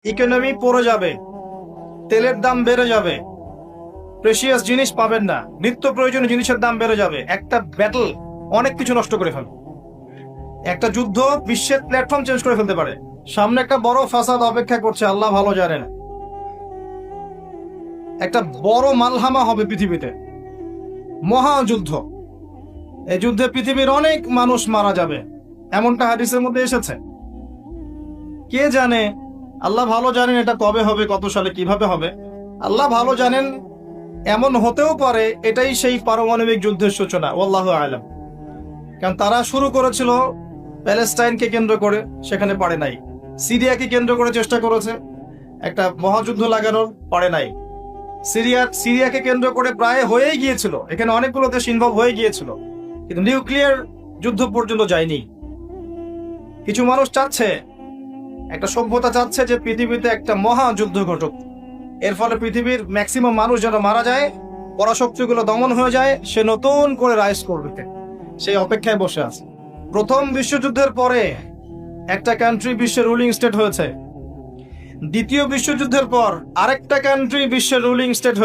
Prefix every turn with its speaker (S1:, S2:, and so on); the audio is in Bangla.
S1: ইকোনমি পড়ে যাবে, তেলের দাম বেড়ে যাবে, প্রেশিয়াস জিনিস পাবেন না, নিত্য প্রয়োজনীয় জিনিসের দাম বেড়ে যাবে। একটা ব্যাটল অনেক কিছু নষ্ট করে ফেলবে। একটা যুদ্ধ বিশ্বের প্ল্যাটফর্ম চেঞ্জ করে ফেলতে পারে। সামনে একটা বড় ফাসাদ অপেক্ষা করছে, আল্লাহ ভালো জানেন। একটা বড় মালহামা হবে পৃথিবীতে, মহাযুদ্ধ। এই যুদ্ধে পৃথিবীর অনেক মানুষ মারা যাবে, এমনটা হাদিসের মধ্যে এসেছে। কে জানে, আল্লাহ ভালো জানেন এটা কবে হবে, কত সালে, কিভাবে হবে, আল্লাহ ভালো জানেন। এমন হতেও পারে এটাই সেই পারমাণবিক যুদ্ধের সূচনা, আল্লাহু আলাম। কারণ তারা শুরু করেছিল প্যালেস্টাইনকে কেন্দ্র করে, সেখানে পারে নাই। সিরিয়াকে কেন্দ্র করে চেষ্টা করেছে একটা মহাযুদ্ধ লাগানোর, পারে নাই। সিরিয়াকে কেন্দ্র করে প্রায় হয়েই গিয়েছিল, এখানে অনেকগুলো দেশ ইনভলভ হয়ে গিয়েছিল, কিন্তু নিউক্লিয়ার যুদ্ধ পর্যন্ত যায়নি। কিছু মানুষ চাচ্ছে, একটা সভ্যতা চাচ্ছে যে পৃথিবীতে একটা মহাযুদ্ধ ঘটুক, এর ফলে পৃথিবীর ম্যাক্সিমাম মানুষ যেন মারা যায়, পরাশক্তিগুলো দমন হয়ে যায়, সে নতুন করে রাইজ করবে, সেই অপেক্ষায় বসে আছে। প্রথম বিশ্বযুদ্ধের পরে একটা কান্ট্রি বিশ্বের রুলিং স্টেট হয়েছে, দ্বিতীয় বিশ্বযুদ্ধের পর আরেকটা কান্ট্রি বিশ্বের রুলিং স্টেট